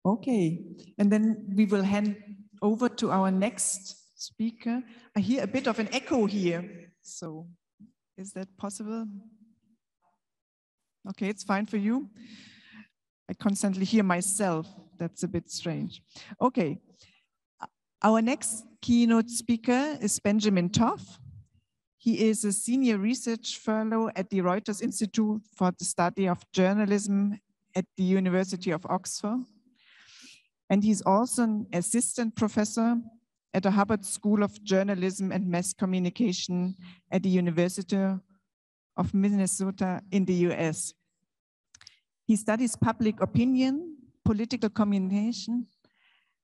Okay, and then we will hand over to our next speaker. I hear a bit of an echo here, so is that possible? Okay, it's fine for you. I constantly hear myself. That's a bit strange. Okay, our next keynote speaker is Benjamin Toff. He is a senior research fellow at the Reuters Institute for the Study of Journalism at the University of Oxford. And he's also an assistant professor at the Hubbard School of Journalism and Mass Communication at the University of Minnesota in the US. He studies public opinion, political communication,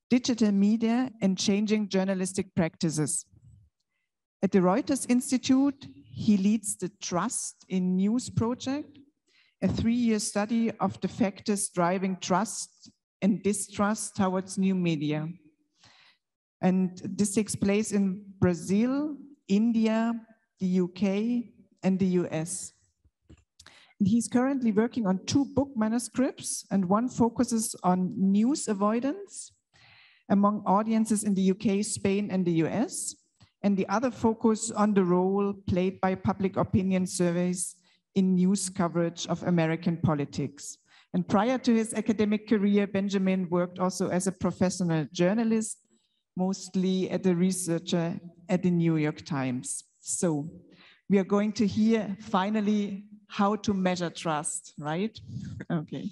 digital media, and changing journalistic practices. At the Reuters Institute, he leads the Trust in News project, a 3-year study of the factors driving trust and distrust towards new media. And this takes place in Brazil, India, the UK, and the US. And he's currently working on 2 book manuscripts, and one focuses on news avoidance among audiences in the UK, Spain, and the US, and the other focus on the role played by public opinion surveys in news coverage of American politics. And prior to his academic career, Benjamin worked also as a professional journalist, mostly as a researcher at the New York Times. So we are going to hear finally how to measure trust, right? Okay.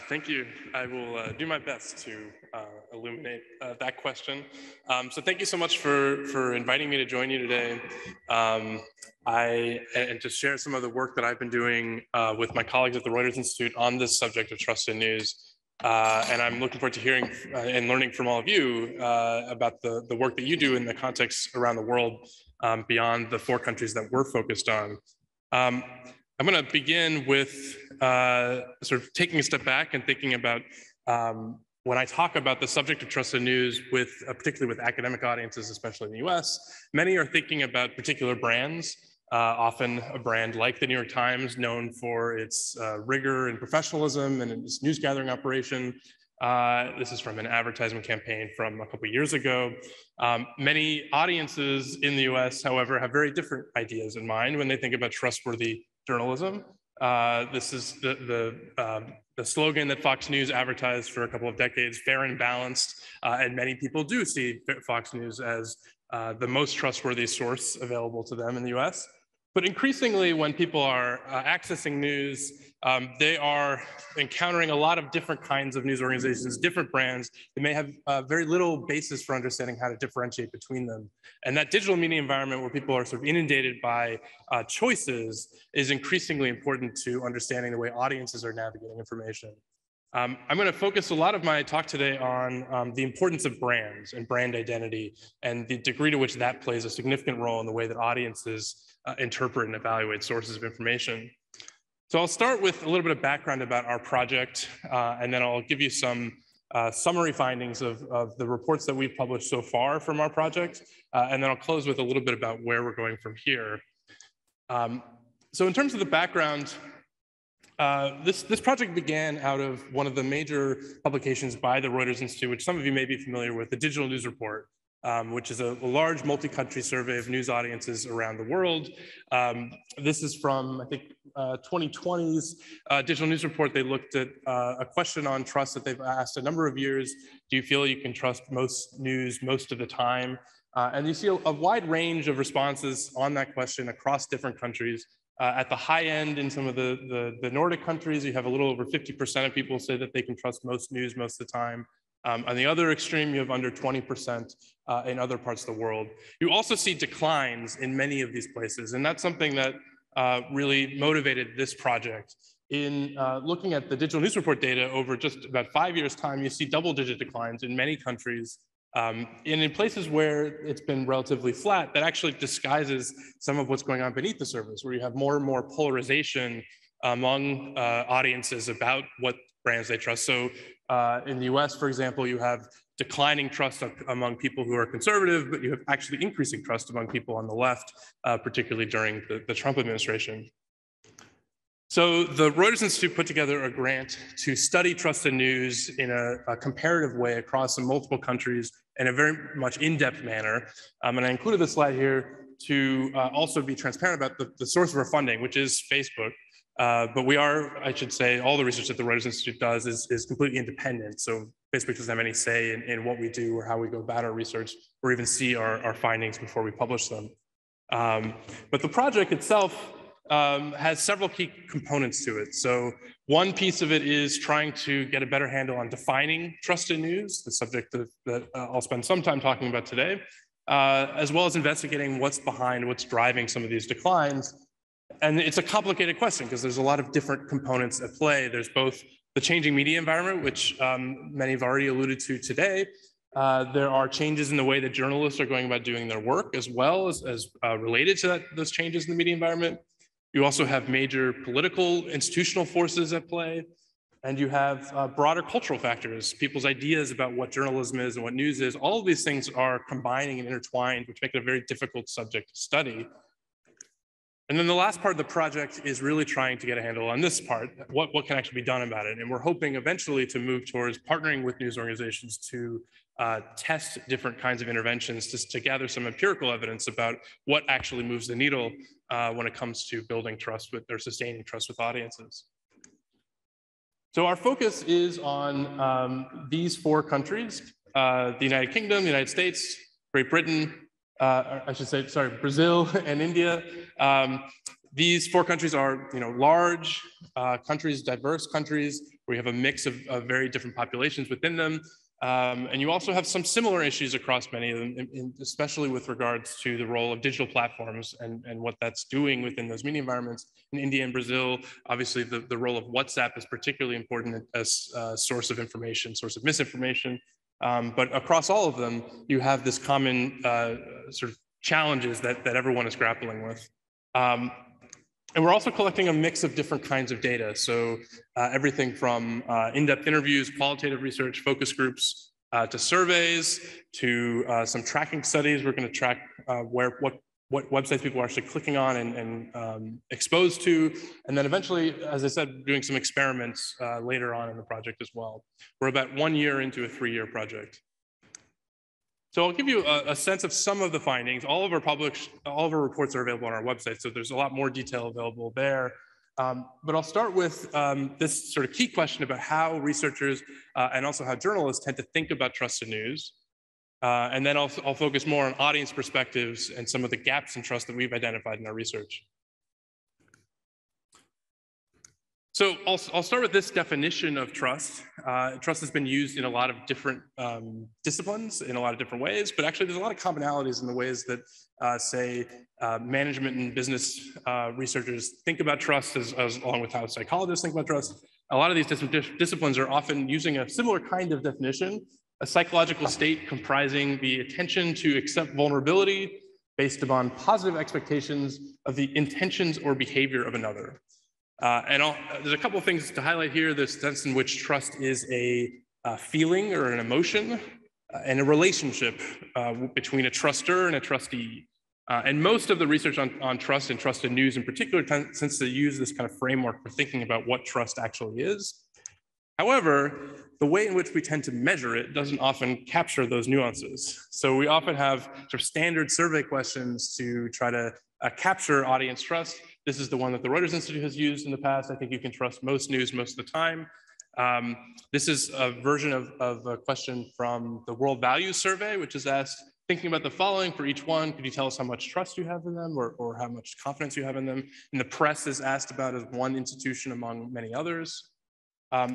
Thank you. I will do my best to illuminate that question. So thank you so much for inviting me to join you today and to share some of the work that I've been doing with my colleagues at the Reuters Institute on this subject of trust in news. And I'm looking forward to hearing and learning from all of you about the work that you do in the context around the world beyond the 4 countries that we're focused on. I'm going to begin with sort of taking a step back and thinking about when I talk about the subject of trust in news, particularly with academic audiences, especially in the US, many are thinking about particular brands, often a brand like the New York Times, known for its rigor and professionalism and its news gathering operation. This is from an advertisement campaign from a couple of years ago. Many audiences in the US, however, have very different ideas in mind when they think about trustworthy journalism. This is the slogan that Fox News advertised for a couple of decades, fair and balanced, and many people do see Fox News as the most trustworthy source available to them in the US. But increasingly, when people are accessing news, they are encountering a lot of different kinds of news organizations, different brands. They may have very little basis for understanding how to differentiate between them. And that digital media environment where people are sort of inundated by choices is increasingly important to understanding the way audiences are navigating information. I'm going to focus a lot of my talk today on the importance of brands and brand identity and the degree to which that plays a significant role in the way that audiences interpret and evaluate sources of information. So I'll start with a little bit of background about our project, and then I'll give you some summary findings of the reports that we've published so far from our project, and then I'll close with a little bit about where we're going from here. So in terms of the background, this project began out of one of the major publications by the Reuters Institute, which some of you may be familiar with, the Digital News Report, which is a large multi-country survey of news audiences around the world. This is from, I think, 2020's Digital News Report. They looked at a question on trust that they've asked a number of years. Do you feel you can trust most news most of the time? And you see a wide range of responses on that question across different countries. At the high end in some of the Nordic countries, you have a little over 50% of people say that they can trust most news most of the time. On the other extreme, you have under 20% in other parts of the world. You also see declines in many of these places, and that's something that really motivated this project. In looking at the Digital News Report data over just about 5 years' time, you see double-digit declines in many countries. And in places where it's been relatively flat, that actually disguises some of what's going on beneath the surface, where you have more and more polarization among audiences about what brands they trust. So in the US, for example, you have declining trust among people who are conservative, but you have actually increasing trust among people on the left, particularly during the Trump administration. So the Reuters Institute put together a grant to study trust in news in a comparative way across multiple countries in a very much in-depth manner. And I included this slide here to also be transparent about the source of our funding, which is Facebook. But we are, I should say, all the research that the Reuters Institute does is completely independent. So Facebook doesn't have any say in what we do or how we go about our research or even see our findings before we publish them. But the project itself has several key components to it. So one piece of it is trying to get a better handle on defining trusted news, the subject that I'll spend some time talking about today, as well as investigating what's behind, what's driving some of these declines. And it's a complicated question because there's a lot of different components at play. There's both the changing media environment, which many have already alluded to today. There are changes in the way that journalists are going about doing their work, as well as related to those changes in the media environment. You also have major political, institutional forces at play, and you have broader cultural factors, people's ideas about what journalism is and what news is. All of these things are combining and intertwined, which make it a very difficult subject to study. And then the last part of the project is really trying to get a handle on this part, what can actually be done about it. And we're hoping eventually to move towards partnering with news organizations to test different kinds of interventions to gather some empirical evidence about what actually moves the needle when it comes to building trust with or sustaining trust with audiences. So our focus is on these 4 countries, the United Kingdom, the United States, Great Britain, I should say, sorry, Brazil and India. These 4 countries are, large countries, diverse countries. We have a mix of very different populations within them. And you also have some similar issues across many of them, especially with regards to the role of digital platforms and what that's doing within those media environments. In India and Brazil, obviously the role of WhatsApp is particularly important as a source of information, source of misinformation. But across all of them, you have this common sort of challenges that everyone is grappling with. And we're also collecting a mix of different kinds of data. So everything from in-depth interviews, qualitative research, focus groups, to surveys, to some tracking studies. We're going to track what websites people are actually clicking on and exposed to. And then eventually, as I said, doing some experiments later on in the project as well. We're about 1 year into a 3-year project. So I'll give you a sense of some of the findings. All of our reports are available on our website, so there's a lot more detail available there. But I'll start with this sort of key question about how researchers and also how journalists tend to think about trusted news. And then I'll focus more on audience perspectives and some of the gaps in trust that we've identified in our research. So I'll start with this definition of trust. Trust has been used in a lot of different disciplines in a lot of different ways, but actually there's a lot of commonalities in the ways that, say, management and business researchers think about trust along with how psychologists think about trust. A lot of these different disciplines are often using a similar kind of definition, a psychological state comprising the attention to accept vulnerability based upon positive expectations of the intentions or behavior of another. There's a couple of things to highlight here. There's the sense in which trust is a feeling or an emotion and a relationship between a trustor and a trustee. And most of the research on trust and trust in news in particular tends to use this kind of framework for thinking about what trust actually is. However, the way in which we tend to measure it doesn't often capture those nuances. So we often have sort of standard survey questions to try to capture audience trust. This is the one that the Reuters Institute has used in the past. I think you can trust most news most of the time. This is a version of a question from the World Values Survey, which is asked, thinking about the following for each one, could you tell us how much trust you have in them or how much confidence you have in them? And the press is asked about as one institution among many others.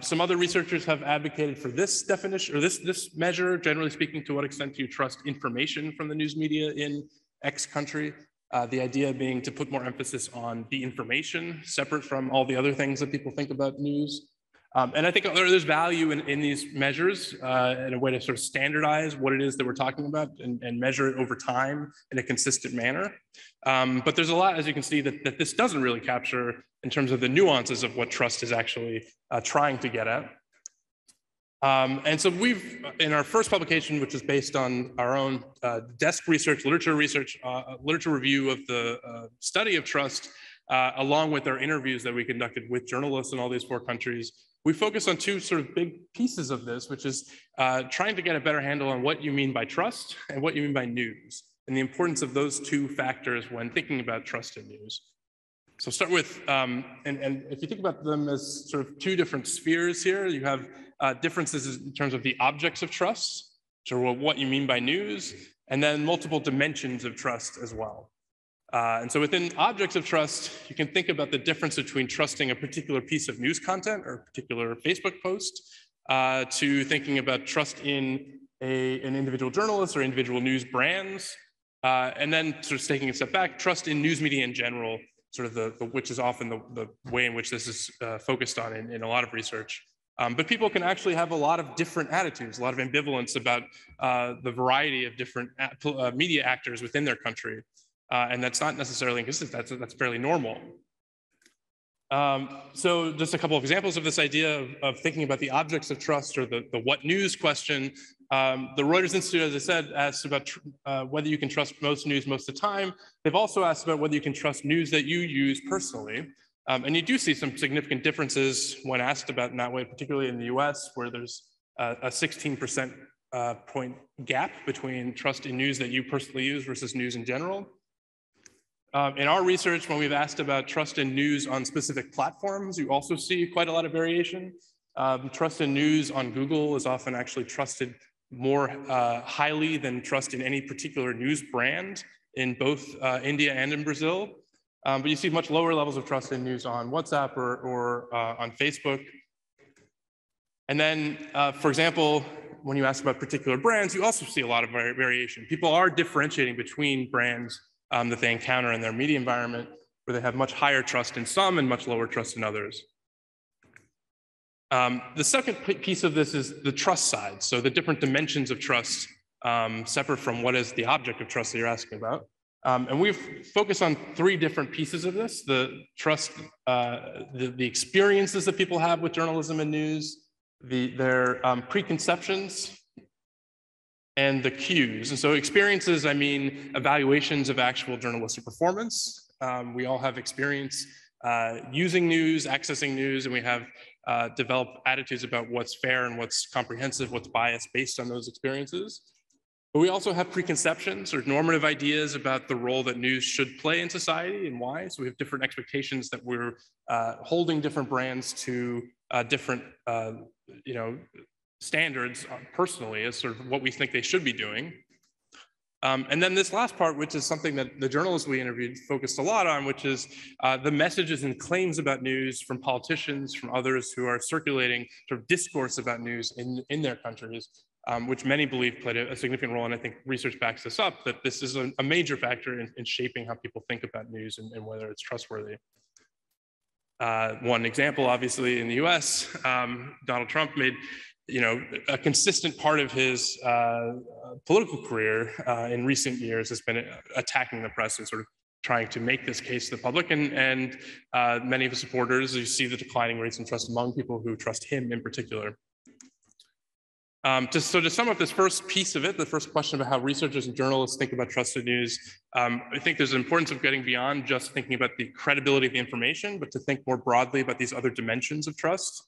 Some other researchers have advocated for this definition or this measure, generally speaking, to what extent do you trust information from the news media in X country? The idea being to put more emphasis on the information separate from all the other things that people think about news. And I think there's value in these measures in a way to sort of standardize what it is that we're talking about and measure it over time in a consistent manner. But there's a lot, as you can see, that this doesn't really capture in terms of the nuances of what trust is actually trying to get at. And so we've, in our first publication, which is based on our own desk research, literature review of the study of trust, along with our interviews that we conducted with journalists in all these 4 countries, we focus on 2 sort of big pieces of this, which is trying to get a better handle on what you mean by trust and what you mean by news, and the importance of those 2 factors when thinking about trust in news. So start with, and if you think about them as sort of 2 different spheres here, you have differences in terms of the objects of trust, so what you mean by news, and then multiple dimensions of trust as well. And so within objects of trust, you can think about the difference between trusting a particular piece of news content or a particular Facebook post to thinking about trust in an individual journalist or individual news brands, and then sort of taking a step back, trust in news media in general, sort of which is often the way in which this is focused on in a lot of research. But people can actually have a lot of different attitudes, a lot of ambivalence about the variety of different media actors within their country. And that's not necessarily inconsistent, that's fairly normal. So just a couple of examples of this idea of thinking about the objects of trust, or the what news question. The Reuters Institute, as I said, asked about whether you can trust most news most of the time. They've also asked about whether you can trust news that you use personally. And you do see some significant differences when asked about in that way, particularly in the US, where there's a 16% point gap between trust in news that you personally use versus news in general. In our research, when we've asked about trust in news on specific platforms, you also see quite a lot of variation. Trust in news on Google is often actually trusted more highly than trust in any particular news brand in both India and in Brazil. But you see much lower levels of trust in news on WhatsApp or on Facebook. And then, for example, when you ask about particular brands, you also see a lot of variation. People are differentiating between brands that they encounter in their media environment, where they have much higher trust in some and much lower trust in others. The second piece of this is the trust side. So the different dimensions of trust, separate from what is the object of trust that you're asking about. And we've focused on 3 different pieces of this: the trust, the experiences that people have with journalism and news, their preconceptions, and the cues. And so experiences, I mean evaluations of actual journalistic performance. We all have experience using news, accessing news, and we have developed attitudes about what's fair and what's comprehensive, what's biased based on those experiences. But we also have preconceptions or normative ideas about the role that news should play in society and why. So we have different expectations that we're holding different brands to different, standards personally as sort of what we think they should be doing. And then this last part, which is something that the journalists we interviewed focused a lot on, which is the messages and claims about news from politicians, from others who are circulating sort of discourse about news in their countries, which many believe played a significant role. And I think research backs this up, that this is a major factor in shaping how people think about news and whether it's trustworthy. One example, obviously, in the US, Donald Trump made a consistent part of his political career in recent years has been attacking the press and sort of trying to make this case to the public. And many of his supporters, you see the declining rates in trust among people who trust him in particular. So to sum up this first piece of it, the first question about how researchers and journalists think about trusted news, I think there's an importance of getting beyond just thinking about the credibility of the information, but to think more broadly about these other dimensions of trust.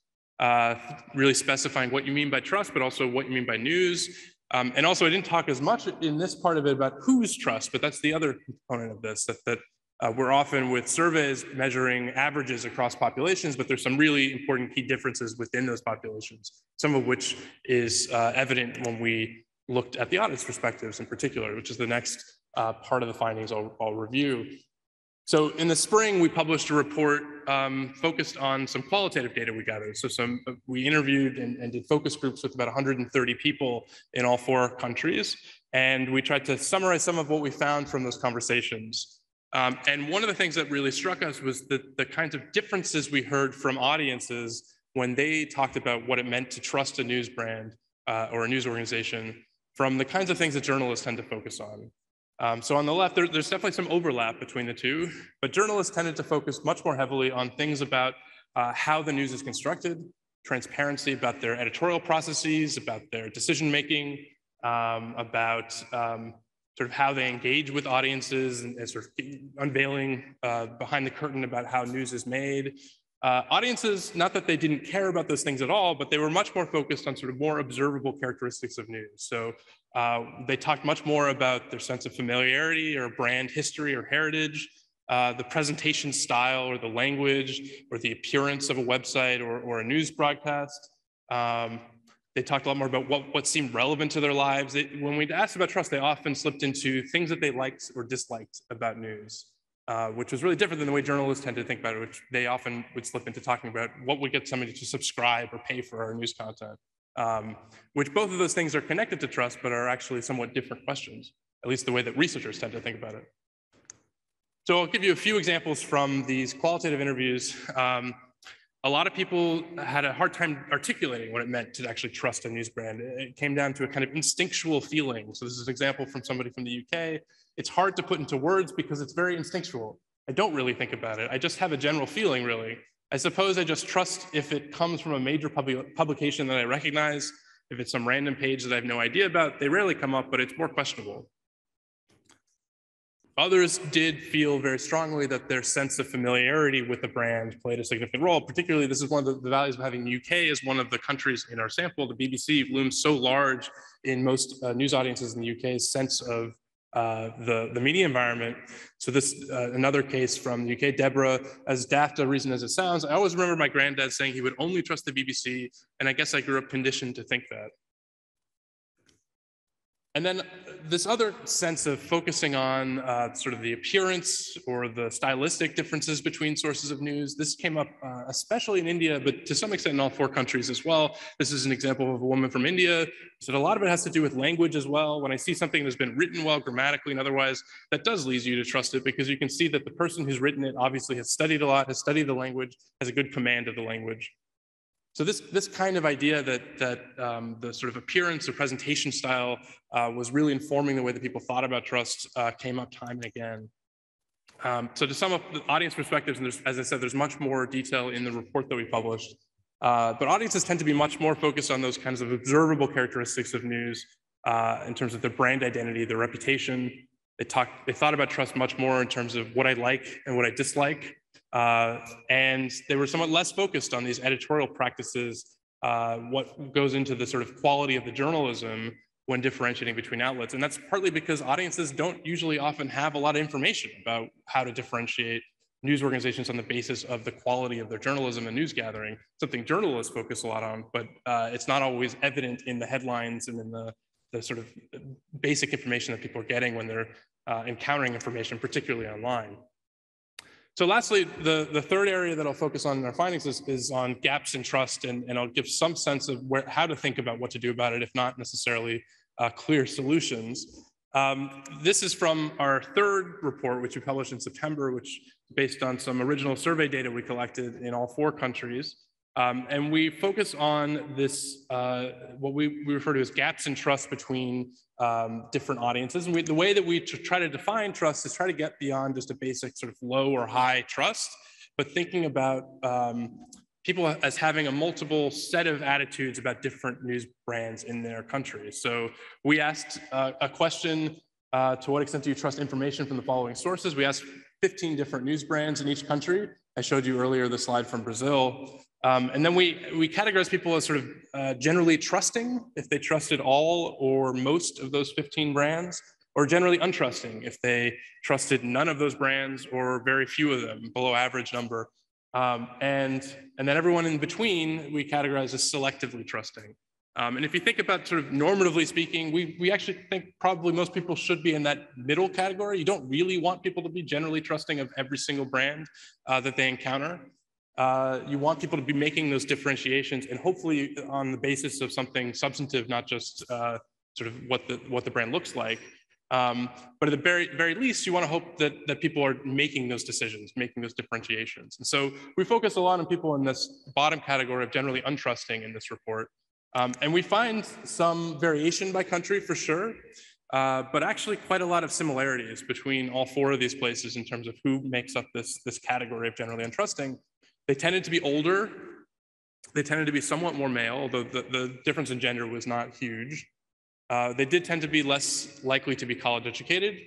Really specifying what you mean by trust, but also what you mean by news. And also, I didn't talk as much in this part of it about whose trust, but that's the other component of this, that we're often with surveys measuring averages across populations, but there's some really important key differences within those populations, some of which is evident when we looked at the audit's perspectives in particular, which is the next part of the findings I'll review. So in the spring, we published a report focused on some qualitative data we gathered. So we interviewed and did focus groups with about 130 people in all 4 countries. And we tried to summarize some of what we found from those conversations. And one of the things that really struck us was the kinds of differences we heard from audiences when they talked about what it meant to trust a news brand or a news organization from the kinds of things that journalists tend to focus on. So on the left, there's definitely some overlap between the two, but journalists tended to focus much more heavily on things about how the news is constructed, transparency about their editorial processes, about their decision-making, about sort of how they engage with audiences and sort of unveiling behind the curtain about how news is made. Audiences, not that they didn't care about those things at all, but they were much more focused on sort of more observable characteristics of news. So they talked much more about their sense of familiarity or brand history or heritage, the presentation style or the language or the appearance of a website or a news broadcast. They talked a lot more about what seemed relevant to their lives. When we asked about trust, they often slipped into things that they liked or disliked about news, which was really different than the way journalists tend to think about it, which they often would slip into talking about what would get somebody to subscribe or pay for our news content, which both of those things are connected to trust, but are actually somewhat different questions, at least the way that researchers tend to think about it. So I'll give you a few examples from these qualitative interviews. A lot of people had a hard time articulating what it meant to actually trust a news brand. It came down to a kind of instinctual feeling. So this is an example from somebody from the UK. It's hard to put into words because it's very instinctual. I don't really think about it. I just have a general feeling, really. I suppose I just trust if it comes from a major publication that I recognize. If it's some random page that I have no idea about, they rarely come up, but it's more questionable. Others did feel very strongly that their sense of familiarity with the brand played a significant role. Particularly, this is one of the values of having the UK as one of the countries in our sample. The BBC looms so large in most news audiences in the UK's sense of the media environment. So this, another case from the UK, Deborah, as daft a reason as it sounds, I always remember my granddad saying he would only trust the BBC, and I guess I grew up conditioned to think that. And then this other sense of focusing on sort of the appearance or the stylistic differences between sources of news, this came up especially in India, but to some extent in all 4 countries as well. This is an example of a woman from India. So a lot of it has to do with language as well. When I see something that's been written well grammatically and otherwise, that does lead you to trust it because you can see that the person who's written it obviously has studied a lot, has studied the language, has a good command of the language. So this kind of idea that the sort of appearance or presentation style was really informing the way that people thought about trust came up time and again. So to sum up the audience perspectives, and as I said, there's much more detail in the report that we published, but audiences tend to be much more focused on those kinds of observable characteristics of news in terms of their brand identity, their reputation. They thought about trust much more in terms of what I like and what I dislike. And they were somewhat less focused on these editorial practices, what goes into the sort of quality of the journalism when differentiating between outlets. And that's partly because audiences don't usually often have a lot of information about how to differentiate news organizations on the basis of the quality of their journalism and news gathering, something journalists focus a lot on, but it's not always evident in the headlines and in the sort of basic information that people are getting when they're encountering information, particularly online. So lastly, the third area that I'll focus on in our findings is on gaps in trust, and I'll give some sense of how to think about what to do about it, if not necessarily clear solutions. This is from our third report, which we published in September, which is based on some original survey data we collected in all 4 countries. And we focus on this, what we refer to as gaps in trust between different audiences. And the way that we try to define trust is try to get beyond just a basic sort of low or high trust, but thinking about people as having a multiple set of attitudes about different news brands in their country. So we asked a question, to what extent do you trust information from the following sources? We asked 15 different news brands in each country. I showed you earlier the slide from Brazil. And then we categorize people as sort of generally trusting, if they trusted all or most of those 15 brands, or generally untrusting, if they trusted none of those brands or very few of them, below average number. And then everyone in between, we categorize as selectively trusting. And if you think about sort of normatively speaking, we actually think probably most people should be in that middle category. You don't really want people to be generally trusting of every single brand that they encounter. You want people to be making those differentiations, and hopefully on the basis of something substantive, not just sort of what the brand looks like. But at the very least, you want to hope that people are making those decisions, making those differentiations. And so we focus a lot on people in this bottom category of generally untrusting in this report. And we find some variation by country for sure, but actually quite a lot of similarities between all 4 of these places in terms of who makes up this category of generally untrusting. They tended to be older. They tended to be somewhat more male, although the difference in gender was not huge. They did tend to be less likely to be college educated,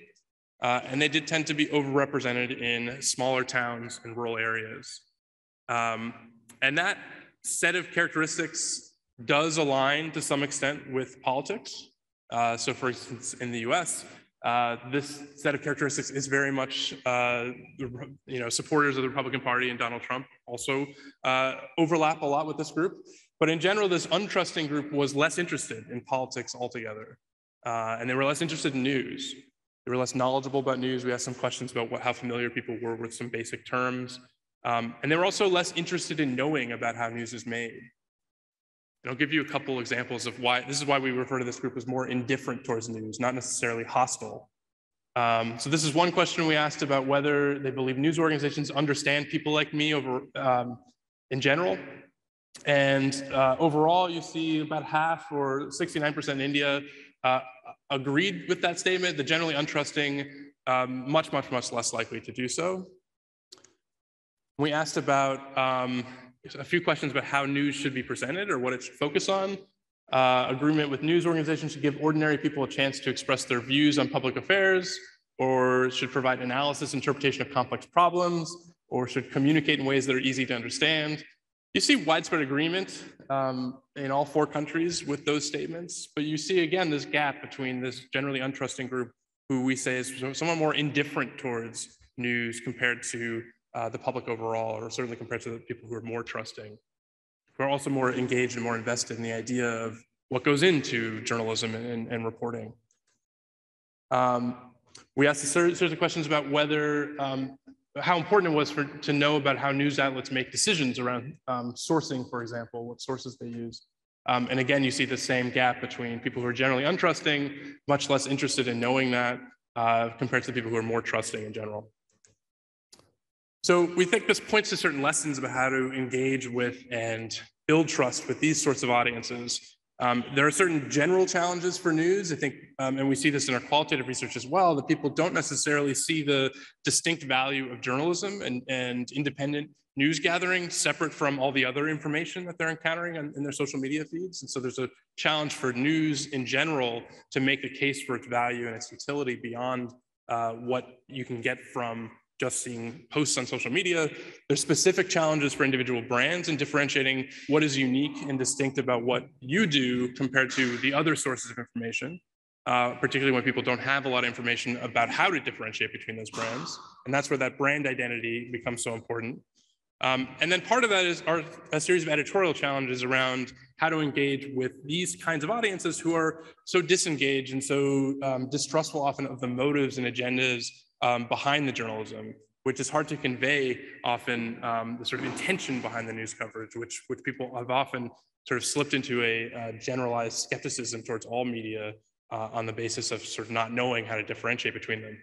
and they did tend to be overrepresented in smaller towns and rural areas. And that set of characteristics does align to some extent with politics. So for instance, in the US, this set of characteristics is very much, supporters of the Republican Party and Donald Trump also overlap a lot with this group. But in general, this untrusting group was less interested in politics altogether. And they were less interested in news. They were less knowledgeable about news. We asked some questions about how familiar people were with some basic terms. And they were also less interested in knowing about how news is made. And I'll give you a couple examples of why. This is why we refer to this group as more indifferent towards news, not necessarily hostile. So this is one question we asked about whether they believe news organizations understand people like me in general. And overall, you see about half, or 69% in India, agreed with that statement. The generally untrusting, much less likely to do so. We asked about a few questions about how news should be presented or what it should focus on. Agreement with news organizations should give ordinary people a chance to express their views on public affairs, or should provide analysis, interpretation of complex problems, or should communicate in ways that are easy to understand. You see widespread agreement in all 4 countries with those statements, but you see again this gap between this generally untrusting group, who we say is somewhat more indifferent towards news compared to the public overall, or certainly compared to the people who are more trusting, who are also more engaged and more invested in the idea of what goes into journalism and reporting. We asked a series of questions about whether, how important it was to know about how news outlets make decisions around sourcing, for example, what sources they use. And again, you see the same gap between people who are generally untrusting, much less interested in knowing that, compared to the people who are more trusting in general. So we think this points to certain lessons about how to engage with and build trust with these sorts of audiences. There are certain general challenges for news, I think, and we see this in our qualitative research as well, that people don't necessarily see the distinct value of journalism and independent news gathering separate from all the other information that they're encountering in their social media feeds. And so there's a challenge for news in general to make the case for its value and its utility beyond what you can get from just seeing posts on social media. There's specific challenges for individual brands in differentiating what is unique and distinct about what you do compared to the other sources of information, particularly when people don't have a lot of information about how to differentiate between those brands. And that's where that brand identity becomes so important. And then part of that is a series of editorial challenges around how to engage with these kinds of audiences who are so disengaged and so distrustful often of the motives and agendas behind the journalism, which is hard to convey often, the sort of intention behind the news coverage, which people have often sort of slipped into a generalized skepticism towards all media on the basis of sort of not knowing how to differentiate between them.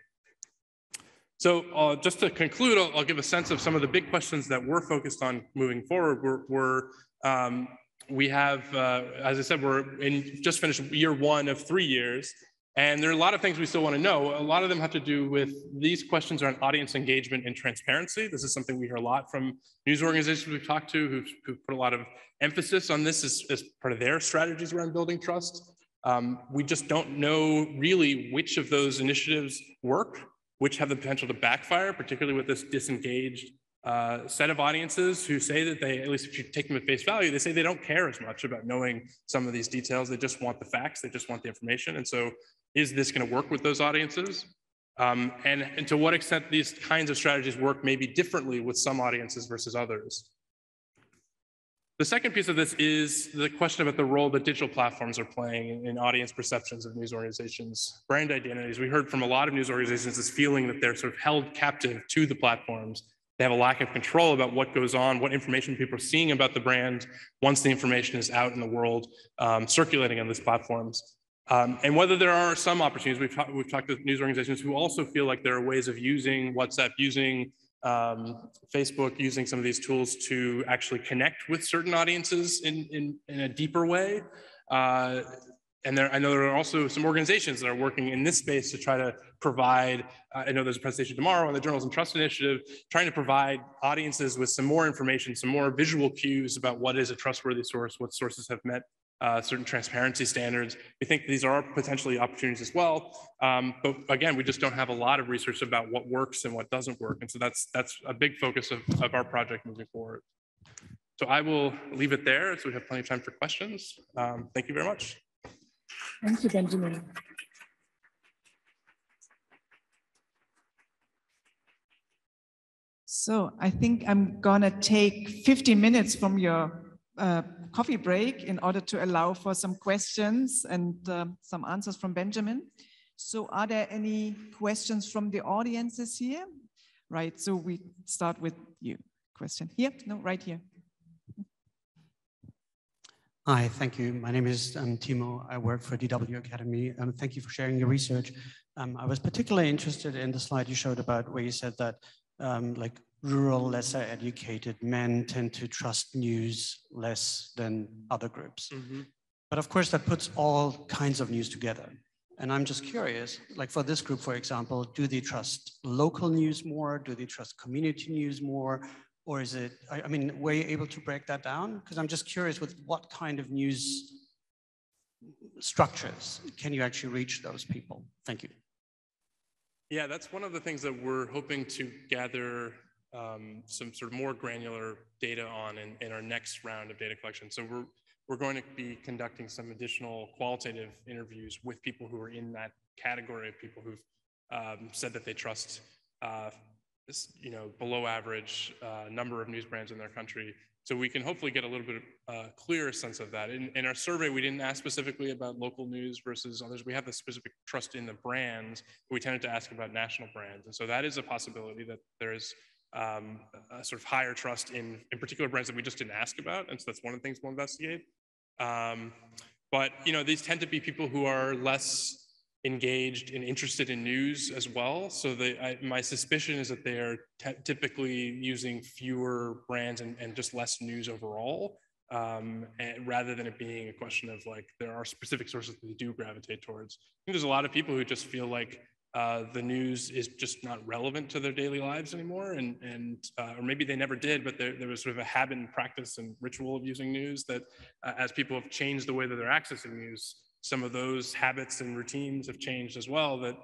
So just to conclude, I'll give a sense of some of the big questions that we're focused on moving forward. We have, as I said, we're just finished year 1 of 3 years. And there are a lot of things we still want to know. A lot of them have to do with these questions around audience engagement and transparency. This is something we hear a lot from news organizations we've talked to who've put a lot of emphasis on this as part of their strategies around building trust. We just don't know really which of those initiatives work, which have the potential to backfire, particularly with this disengaged set of audiences who say that they, at least if you take them at face value, they say they don't care as much about knowing some of these details. They just want the facts. They just want the information. And so is this going to work with those audiences? And to what extent these kinds of strategies work maybe differently with some audiences versus others. The second piece of this is the question about the role that digital platforms are playing in audience perceptions of news organizations, brand identities. We heard from a lot of news organizations this feeling that they're sort of held captive to the platforms. They have a lack of control about what goes on, what information people are seeing about the brand once the information is out in the world, circulating on these platforms. And whether there are some opportunities, we've talked to news organizations who also feel like there are ways of using WhatsApp, using Facebook, using some of these tools to actually connect with certain audiences in a deeper way. And I know there are also some organizations that are working in this space to try to provide, I know there's a presentation tomorrow on the Journalism Trust Initiative, trying to provide audiences with some more information, some more visual cues about what is a trustworthy source, what sources have met certain transparency standards. We think these are potentially opportunities as well. But again, we just don't have a lot of research about what works and what doesn't work. And so that's a big focus of our project moving forward. So I will leave it there so we have plenty of time for questions. Thank you very much. Thank you, Benjamin. So I think I'm gonna take 50 minutes from your coffee break in order to allow for some questions and some answers from Benjamin. So are there any questions from the audiences here? Right, so we start with you. Question here? No, right here. Hi, thank you. My name is Timo. I work for DW Academy. Thank you for sharing your research. I was particularly interested in the slide you showed about where you said that like rural, lesser educated men tend to trust news less than other groups. Mm-hmm. But of course, that puts all kinds of news together. And I'm just curious, like for this group, for example, do they trust local news more? Do they trust community news more? Or is it, I mean, were you able to break that down? Because I'm just curious with what kind of news structures can you actually reach those people? Thank you. Yeah, that's one of the things that we're hoping to gather some sort of more granular data on in our next round of data collection. So we're going to be conducting some additional qualitative interviews with people who are in that category of people who've said that they trust this, below average number of news brands in their country. So we can hopefully get a little bit of clearer sense of that. In our survey, we didn't ask specifically about local news versus others. We have the specific trust in the brands, but we tended to ask about national brands. And so that is a possibility that there is a sort of higher trust in particular brands that we just didn't ask about. And so that's one of the things we'll investigate. But these tend to be people who are less engaged and interested in news as well. So my suspicion is that they are typically using fewer brands and just less news overall, and rather than it being a question of like, there are specific sources that they do gravitate towards. I think there's a lot of people who just feel like the news is just not relevant to their daily lives anymore. Or maybe they never did, but there was sort of a habit and practice and ritual of using news that as people have changed the way that they're accessing news, some of those habits and routines have changed as well, that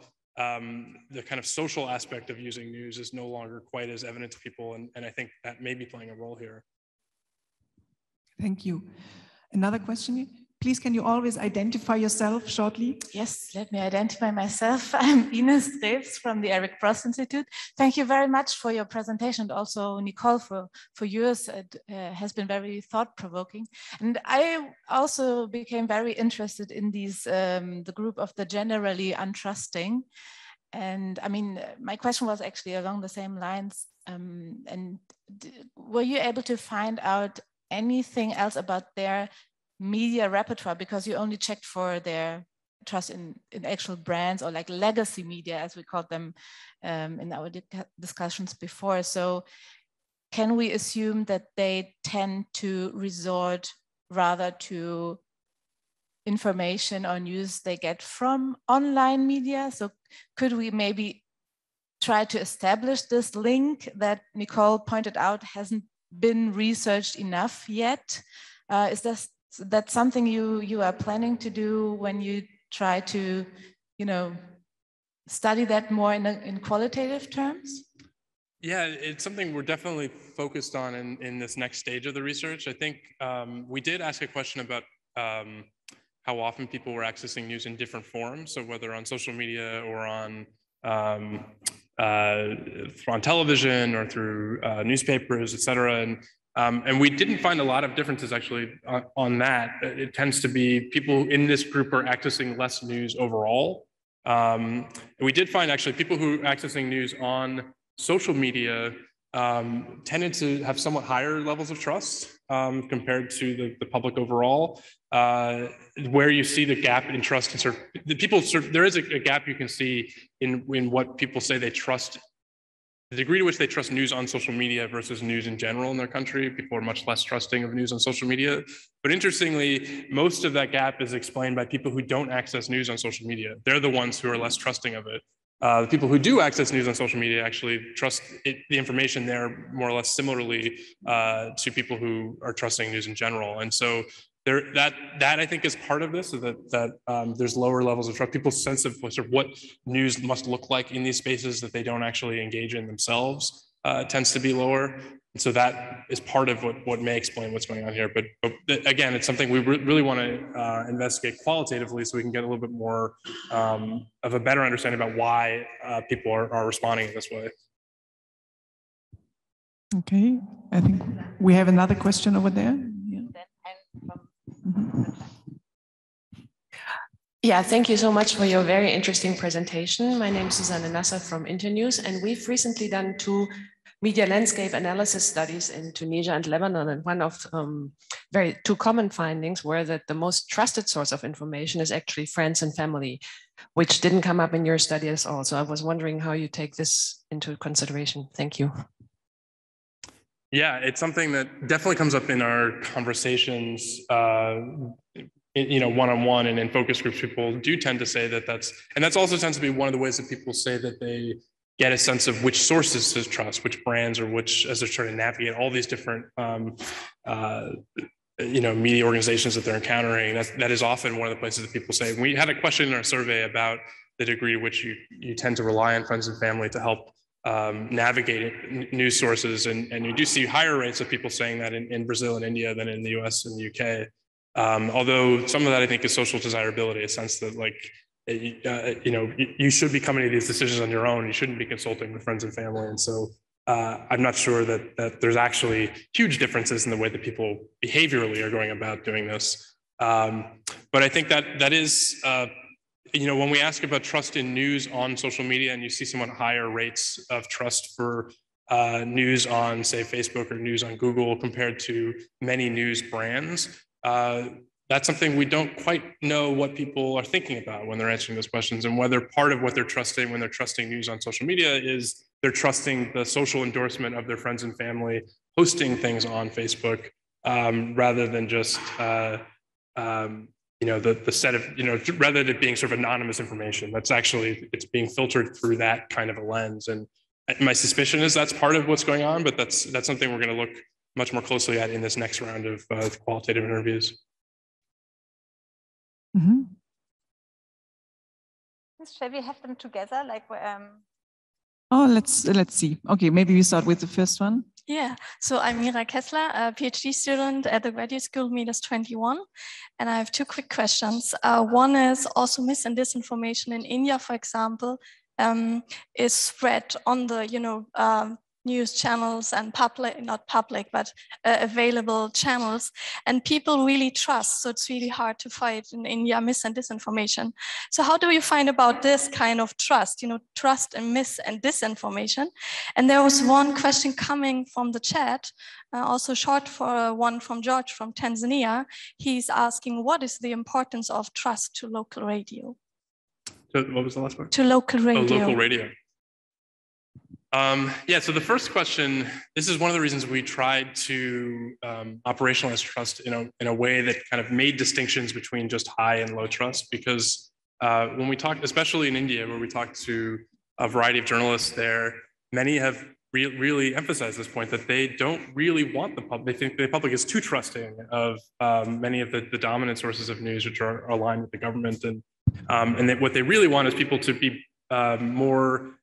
the kind of social aspect of using news is no longer quite as evident to people. And I think that may be playing a role here. Thank you. Another question? Please, can you always identify yourself shortly? Yes, let me identify myself. I'm Ines Dreves from the Eric Frost Institute. Thank you very much for your presentation, and also Nicole for yours. It has been very thought-provoking. And I also became very interested in these, the group of the generally untrusting. And I mean, my question was actually along the same lines. And were you able to find out anything else about their media repertoire, because you only checked for their trust in actual brands or like legacy media, as we called them in our discussions before? So can we assume that they tend to resort rather to information or news they get from online media? So could we maybe try to establish this link that Nicole pointed out hasn't been researched enough yet? Is that something you are planning to do when you try to, study that more in qualitative terms? Yeah, it's something we're definitely focused on in this next stage of the research. I think we did ask a question about how often people were accessing news in different forms. So whether on social media or on television or through newspapers, et cetera. And we didn't find a lot of differences actually on that. It tends to be people in this group are accessing less news overall. We did find actually people who are accessing news on social media tended to have somewhat higher levels of trust compared to the public overall. Where you see the gap in trust and there is a gap you can see in what people say they trust. The degree to which they trust news on social media versus news in general in their country. People are much less trusting of news on social media. But interestingly, most of that gap is explained by people who don't access news on social media. They're the ones who are less trusting of it. The people who do access news on social media actually trust the information there more or less similarly to people who are trusting news in general. And so that I think is part of this, is that there's lower levels of trust. People's sense of sort of what news must look like in these spaces that they don't actually engage in themselves tends to be lower. And so that is part of what may explain what's going on here. But again, it's something we really want to investigate qualitatively, so we can get a little bit more of a better understanding about why people are responding in this way. Okay, I think we have another question over there. Yeah, thank you so much for your very interesting presentation. My name is Susanne Nasser from Internews, and we've recently done 2 media landscape analysis studies in Tunisia and Lebanon. And one of 2 common findings were that the most trusted source of information is actually friends and family, which didn't come up in your study at all. So I was wondering how you take this into consideration. Thank you. Yeah, it's something that definitely comes up in our conversations, one-on-one and in focus groups. People do tend to say that that's also tends to be one of the ways that people say that they get a sense of which sources to trust, which brands, or which, as they're trying to navigate all these different, media organizations that they're encountering. That is often one of the places that people say. We had a question in our survey about the degree to which you tend to rely on friends and family to help navigate news sources, and you do see higher rates of people saying that in Brazil and India than in the US and the UK. Although some of that I think is social desirability, a sense that you should be coming to these decisions on your own. You shouldn't be consulting with friends and family. And so I'm not sure that there's actually huge differences in the way that people behaviorally are going about doing this. But I think that is, when we ask about trust in news on social media, and you see somewhat higher rates of trust for news on, say, Facebook or news on Google compared to many news brands, that's something we don't quite know what people are thinking about when they're answering those questions, and whether part of what they're trusting when they're trusting news on social media is they're trusting the social endorsement of their friends and family posting things on Facebook, rather than just the set of, rather than it being sort of anonymous information. That's actually, it's being filtered through that kind of a lens. And my suspicion is that's part of what's going on, but that's something we're going to look much more closely at in this next round of qualitative interviews. Mm-hmm. Shall we have them together? Oh, let's see. Okay, maybe we start with the first one. Yeah, so I'm Mira Kessler, a PhD student at the graduate school Midas 21, and I have 2 quick questions. One is also mis and disinformation in India, for example, is spread on the news channels and available channels, and people really trust. So it's really hard to fight in India mis and disinformation. So how do you find about this kind of trust, trust and mis and disinformation? And there was one question coming from the chat, also short for one from George from Tanzania. He's asking, what is the importance of trust to local radio? So what was the last part? To local radio. Oh, local radio. So the first question, this is one of the reasons we tried to operationalize trust in a way that kind of made distinctions between just high and low trust, because when we talk, especially in India, where we talked to a variety of journalists there, many have really emphasized this point, that they don't really want the public. They think the public is too trusting of many of the dominant sources of news, which are aligned with the government, and that what they really want is people to be more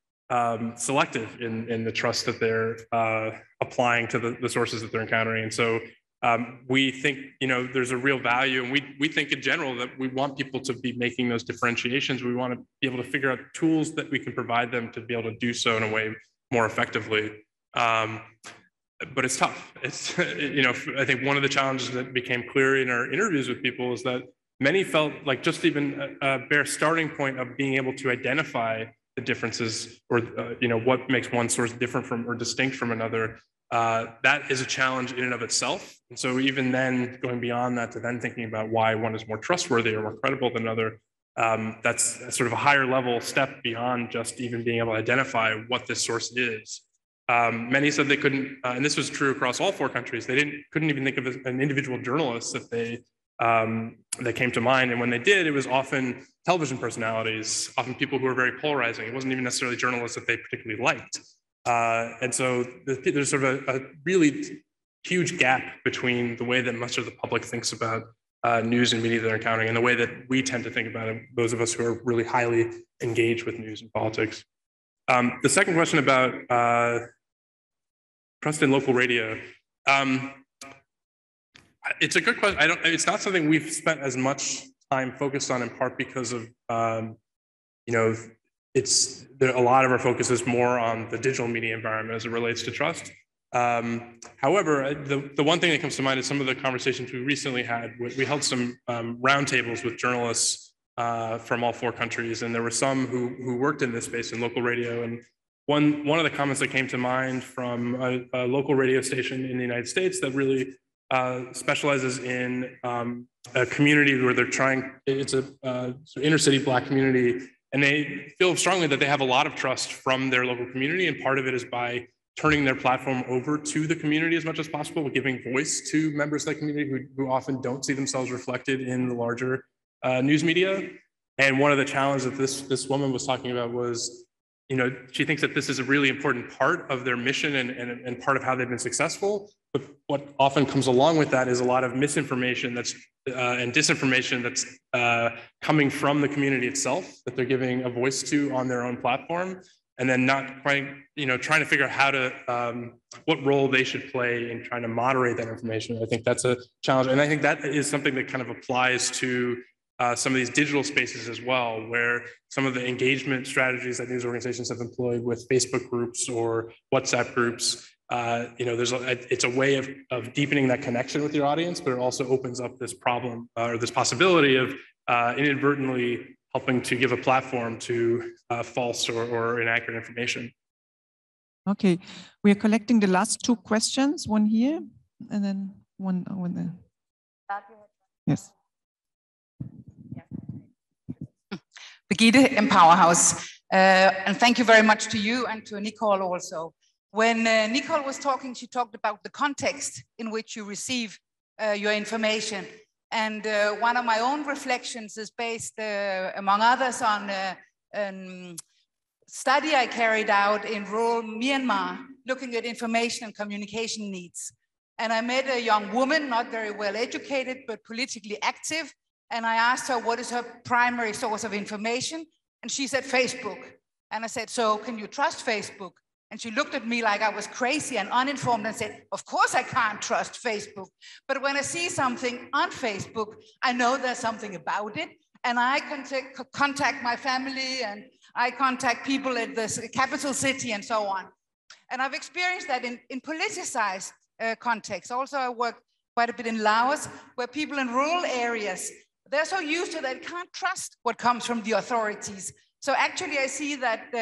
selective in the trust that they're applying to the sources that they're encountering. And so we think, there's a real value, and we think in general that we want people to be making those differentiations. We want to be able to figure out tools that we can provide them to be able to do so in a way more effectively. But it's tough. It's, I think one of the challenges that became clear in our interviews with people is that many felt like just even a bare starting point of being able to identify the differences, or what makes one source different from or distinct from another, that is a challenge in and of itself. And so even then, going beyond that to then thinking about why one is more trustworthy or more credible than another, that's sort of a higher level step beyond just even being able to identify what this source is. Many said they couldn't, and this was true across all 4 countries, they couldn't even think of an individual journalist that they came to mind. And when they did, it was often television personalities, often people who were very polarizing. It wasn't even necessarily journalists that they particularly liked. And so there's sort of a really huge gap between the way that much of the public thinks about news and media that they're encountering, and the way that we tend to think about it, those of us who are really highly engaged with news and politics. The second question about trust in local radio. It's a good question. It's not something we've spent as much time focused on, in part because of, a lot of our focus is more on the digital media environment as it relates to trust. However, the one thing that comes to mind is some of the conversations we recently had. We held some roundtables with journalists from all 4 countries, and there were some who worked in this space in local radio. And one of the comments that came to mind from a local radio station in the United States that really specializes in a community where they're trying, it's a inner city Black community, and they feel strongly that they have a lot of trust from their local community, and part of it is by turning their platform over to the community as much as possible, giving voice to members of that community who often don't see themselves reflected in the larger news media. And one of the challenges that this woman was talking about was, she thinks that this is a really important part of their mission and part of how they've been successful. But what often comes along with that is a lot of misinformation and disinformation that's coming from the community itself, that they're giving a voice to on their own platform, and then not quite, trying to figure out how to, what role they should play in trying to moderate that information. I think that's a challenge. And I think that is something that kind of applies to some of these digital spaces as well, where some of the engagement strategies that news organizations have employed with Facebook groups or WhatsApp groups, it's a way of deepening that connection with your audience, but it also opens up this problem or this possibility of inadvertently helping to give a platform to false or inaccurate information. Okay, we are collecting the last 2 questions, one here and then one there. Yes. Birgitte in Powerhouse. And thank you very much to you and to Nicole also. When Nicole was talking, she talked about the context in which you receive your information. And one of my own reflections is based, among others, on a study I carried out in rural Myanmar, looking at information and communication needs. And I met a young woman, not very well educated, but politically active. And I asked her, what is her primary source of information? And she said, Facebook. And I said, so can you trust Facebook? And she looked at me like I was crazy and uninformed and said, of course I can't trust Facebook. But when I see something on Facebook, I know there's something about it. And I contact my family, and I contact people at the capital city and so on. And I've experienced that in politicized contexts. Also, I work quite a bit in Laos, where people in rural areas, they're so used to that they can't trust what comes from the authorities. So actually, I see that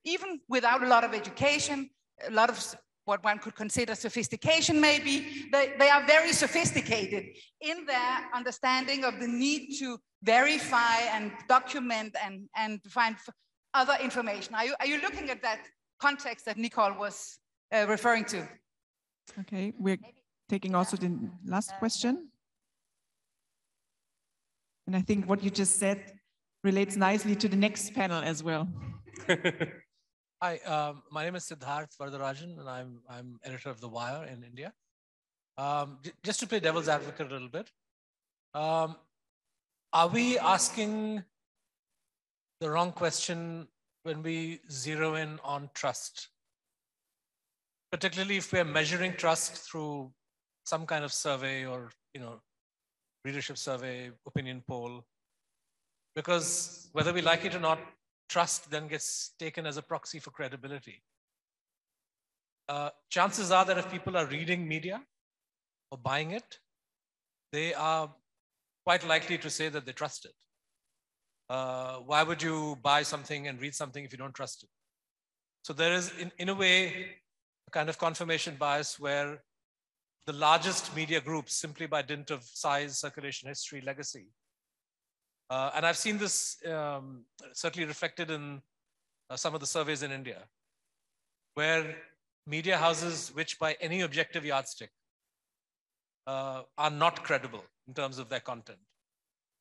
even without a lot of education, a lot of what one could consider sophistication maybe, they are very sophisticated in their understanding of the need to verify and document and find other information. Are you looking at that context that Nicole was referring to? Okay, we're taking also the last question. And I think what you just said relates nicely to the next panel as well. Hi, my name is Siddharth Varadarajan, and I'm editor of The Wire in India. Just to play devil's advocate a little bit, are we asking the wrong question when we zero in on trust? Particularly if we're measuring trust through some kind of survey or, readership survey, opinion poll. Because whether we like it or not, trust then gets taken as a proxy for credibility. Chances are that if people are reading media or buying it, they are quite likely to say that they trust it. Why would you buy something and read something if you don't trust it? So there is, in a way, a kind of confirmation bias where the largest media groups, simply by dint of size, circulation history, legacy, and I've seen this certainly reflected in some of the surveys in India, where media houses, which by any objective yardstick are not credible in terms of their content,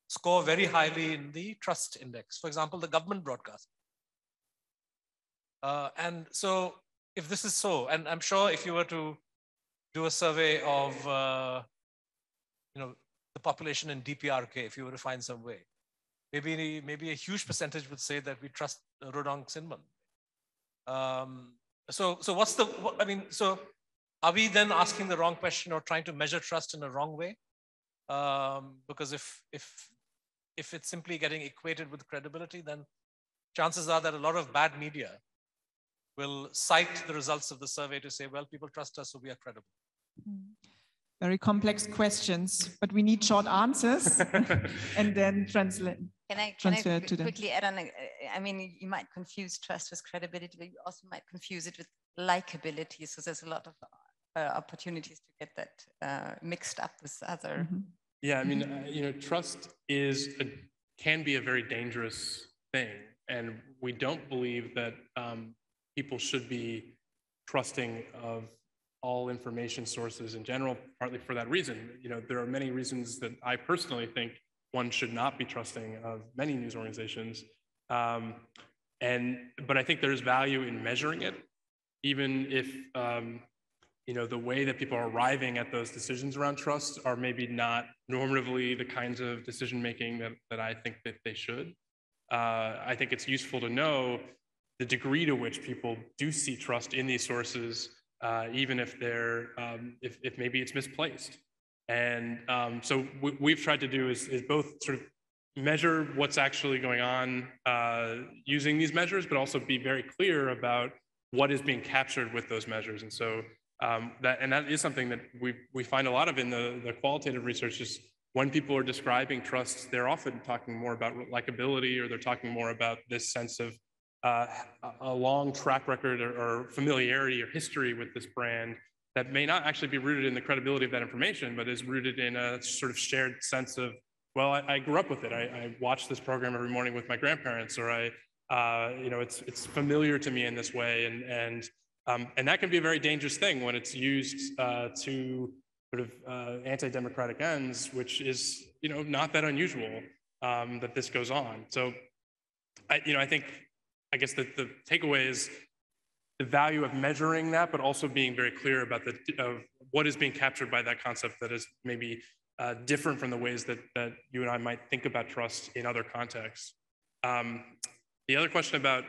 score very highly in the trust index. For example, the government broadcast. And so if this is so, and I'm sure if you were to do a survey of the population in DPRK, if you were to find some way. Maybe a huge percentage would say that we trust Rodong Sinman. So are we then asking the wrong question or trying to measure trust in a wrong way? Because if it's simply getting equated with credibility, then chances are that a lot of bad media will cite the results of the survey to say, well, people trust us, so we are credible. Very complex questions, but we need short answers and then translate. Can I quickly add on? I mean, you might confuse trust with credibility, but you also might confuse it with likability. So there's a lot of opportunities to get that mixed up with other. Yeah, I mean, trust can be a very dangerous thing, and we don't believe that people should be trusting of all information sources in general, partly for that reason. There are many reasons that I personally think one should not be trusting of many news organizations. But I think there's value in measuring it, even if the way that people are arriving at those decisions around trust are maybe not normatively the kinds of decision-making that I think that they should. I think it's useful to know the degree to which people do see trust in these sources, even if if maybe it's misplaced. And so what we've tried to do is both sort of measure what's actually going on using these measures, but also be very clear about what is being captured with those measures. And so that is something that we find a lot of in the qualitative research. Is when people are describing trust, they're often talking more about likability, or they're talking more about this sense of a long track record or familiarity or history with this brand that may not actually be rooted in the credibility of that information, but is rooted in a sort of shared sense of, well, I grew up with it. I watched this program every morning with my grandparents, or it's familiar to me in this way, and that can be a very dangerous thing when it's used to sort of anti-democratic ends, which is not that unusual that this goes on. So I guess the takeaway is the value of measuring that, but also being very clear about what is being captured by that concept that is maybe different from the ways that you and I might think about trust in other contexts. The other question about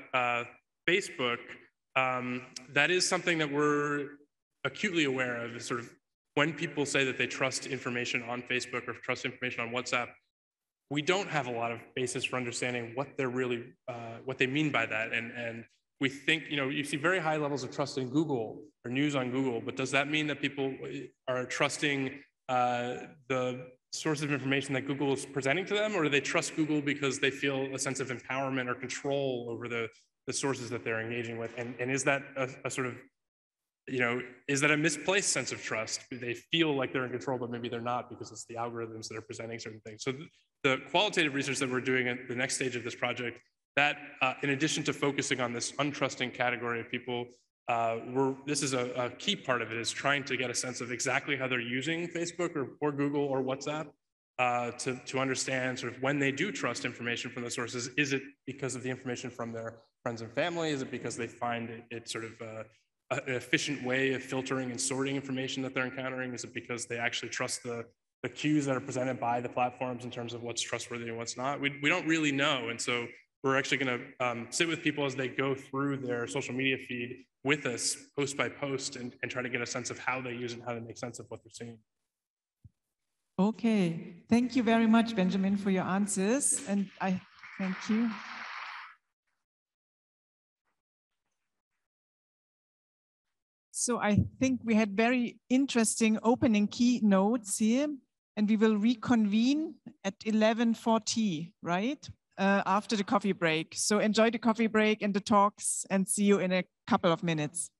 Facebook, that is something that we're acutely aware of, is sort of when people say that they trust information on Facebook or trust information on WhatsApp, we don't have a lot of basis for understanding what they're really, what they mean by that. And we think, you see very high levels of trust in Google or news on Google, but does that mean that people are trusting the source of information that Google is presenting to them, or do they trust Google because they feel a sense of empowerment or control over the sources that they're engaging with? And is that a sort of, is that a misplaced sense of trust? They feel like they're in control, but maybe they're not because it's the algorithms that are presenting certain things. So the qualitative research that we're doing at the next stage of this project, that in addition to focusing on this untrusting category of people, this is a key part of it, is trying to get a sense of exactly how they're using Facebook or Google or WhatsApp to understand sort of when they do trust information from the sources. Is it because of the information from their friends and family? Is it because they find it sort of an efficient way of filtering and sorting information that they're encountering? Is it because they actually trust the cues that are presented by the platforms in terms of what's trustworthy and what's not? We don't really know. And so we're actually going to sit with people as they go through their social media feed with us post by post and try to get a sense of how they use it and how to make sense of what they're seeing. Okay, thank you very much, Benjamin, for your answers. And I thank you. So I think we had very interesting opening keynotes here, and we will reconvene at 11:40, right? After the coffee break. So enjoy the coffee break and the talks, and see you in a couple of minutes.